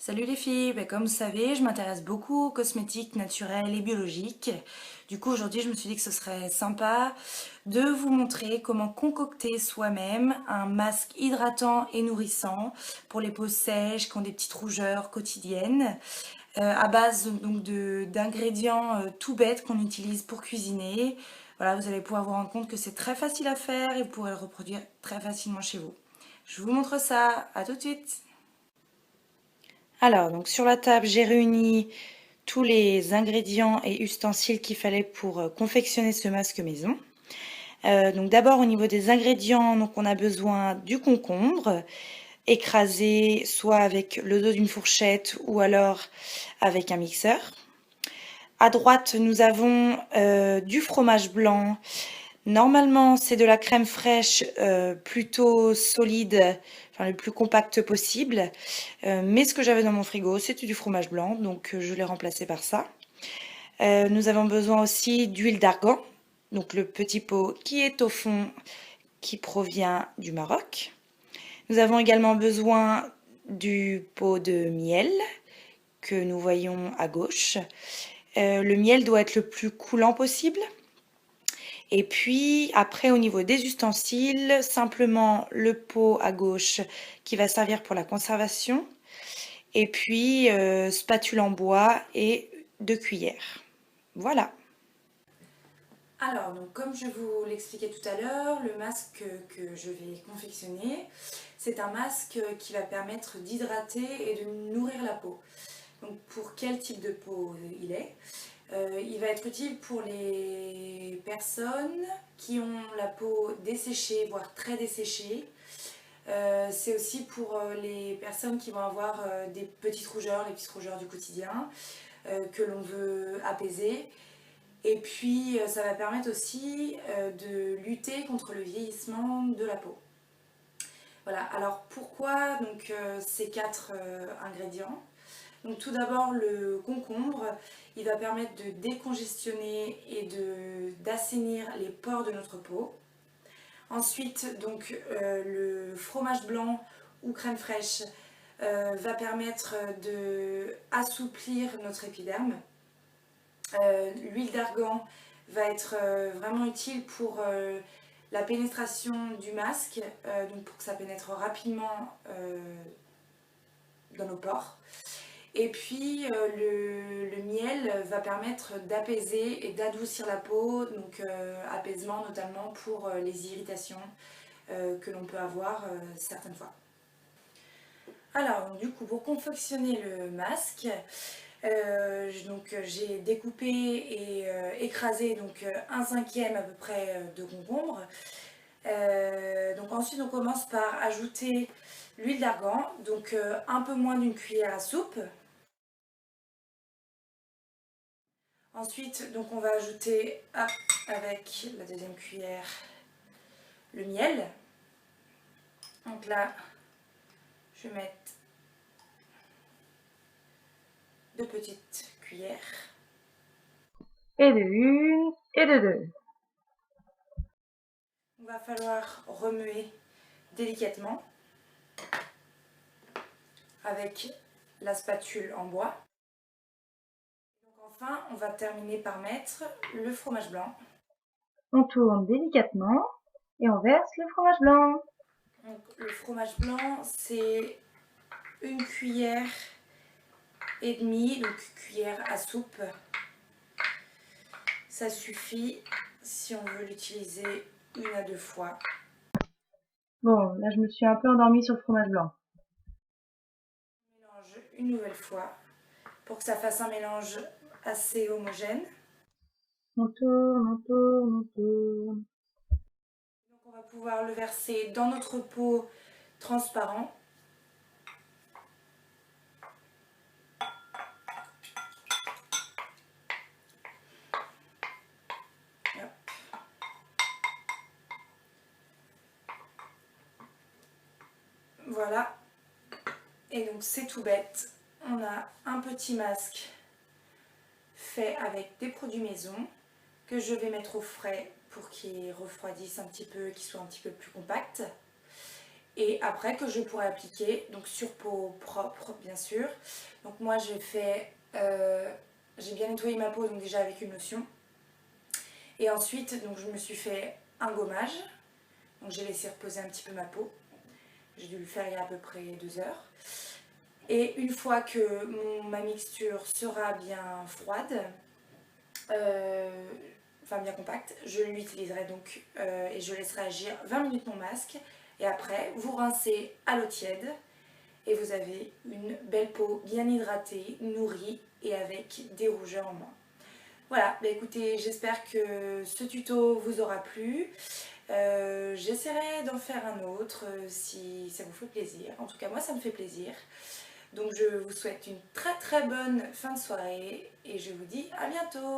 Salut les filles, comme vous savez, je m'intéresse beaucoup aux cosmétiques naturels et biologiques. Du coup, aujourd'hui, je me suis dit que ce serait sympa de vous montrer comment concocter soi-même un masque hydratant et nourrissant pour les peaux sèches qui ont des petites rougeurs quotidiennes, à base d'ingrédients tout bêtes qu'on utilise pour cuisiner. Voilà, vous allez pouvoir vous rendre compte que c'est très facile à faire et vous pourrez le reproduire très facilement chez vous. Je vous montre ça, à tout de suite! Alors, donc sur la table, j'ai réuni tous les ingrédients et ustensiles qu'il fallait pour confectionner ce masque maison. Donc d'abord au niveau des ingrédients, donc on a besoin du concombre écrasé soit avec le dos d'une fourchette ou alors avec un mixeur. À droite, nous avons du fromage blanc. Normalement, c'est de la crème fraîche plutôt solide, enfin le plus compact possible. Mais ce que j'avais dans mon frigo, c'était du fromage blanc, donc je l'ai remplacé par ça. Nous avons besoin aussi d'huile d'argan, donc le petit pot qui est au fond, qui provient du Maroc. Nous avons également besoin du pot de miel que nous voyons à gauche. Le miel doit être le plus coulant possible. Et puis après au niveau des ustensiles, simplement le pot à gauche qui va servir pour la conservation. Et puis spatule en bois et 2 cuillères. Voilà. Alors, donc comme je vous l'expliquais tout à l'heure, le masque que je vais confectionner, c'est un masque qui va permettre d'hydrater et de nourrir la peau. Donc pour quel type de peau il est? Il va être utile pour les personnes qui ont la peau desséchée, voire très desséchée. C'est aussi pour les personnes qui vont avoir des petites rougeurs, les petites rougeurs du quotidien, que l'on veut apaiser. Et puis ça va permettre aussi de lutter contre le vieillissement de la peau. Voilà, alors pourquoi donc, ces 4 ingrédients? Donc tout d'abord le concombre, il va permettre de décongestionner et d'assainir les pores de notre peau. Ensuite, donc le fromage blanc ou crème fraîche va permettre de assouplir notre épiderme. L'huile d'argan va être vraiment utile pour la pénétration du masque, donc pour que ça pénètre rapidement dans nos pores. Et puis le miel va permettre d'apaiser et d'adoucir la peau, donc apaisement notamment pour les irritations que l'on peut avoir certaines fois. Alors du coup pour confectionner le masque, j'ai découpé et écrasé donc 1/5 à peu près de concombre. Donc ensuite on commence par ajouter l'huile d'argan, donc un peu moins d'une cuillère à soupe. Ensuite donc on va ajouter avec la deuxième cuillère le miel. Donc là je vais mettre 2 petites cuillères. Et de une, et de deux. Il va falloir remuer délicatement avec la spatule en bois. Donc enfin, on va terminer par mettre le fromage blanc. On tourne délicatement et on verse le fromage blanc. Donc, le fromage blanc, c'est 1,5 cuillère, donc cuillère à soupe. Ça suffit si on veut l'utiliser 1 à 2 fois. Bon, là je me suis un peu endormie sur le fromage blanc. On mélange une nouvelle fois pour que ça fasse un mélange assez homogène. On tourne, on tourne, on tourne. Donc on va pouvoir le verser dans notre pot transparent. Hop. Voilà. Et donc c'est tout bête. On a un petit masque fait avec des produits maison que je vais mettre au frais pour qu'il refroidisse un petit peu, qu'il soit un petit peu plus compact. et après que je pourrai appliquer donc sur peau propre bien sûr. Donc moi j'ai bien nettoyé ma peau donc déjà avec une lotion et ensuite donc je me suis fait un gommage, donc j'ai laissé reposer un petit peu ma peau, j'ai dû le faire il y a à peu près 2 heures. Et une fois que ma mixture sera bien froide, enfin bien compacte, je l'utiliserai donc et je laisserai agir 20 minutes mon masque. Et après, vous rincez à l'eau tiède et vous avez une belle peau bien hydratée, nourrie et avec des rougeurs en moins. Voilà, bah écoutez, j'espère que ce tuto vous aura plu. J'essaierai d'en faire un autre si ça vous fait plaisir. En tout cas, moi, ça me fait plaisir. Donc, je vous souhaite une très très bonne fin de soirée et je vous dis à bientôt.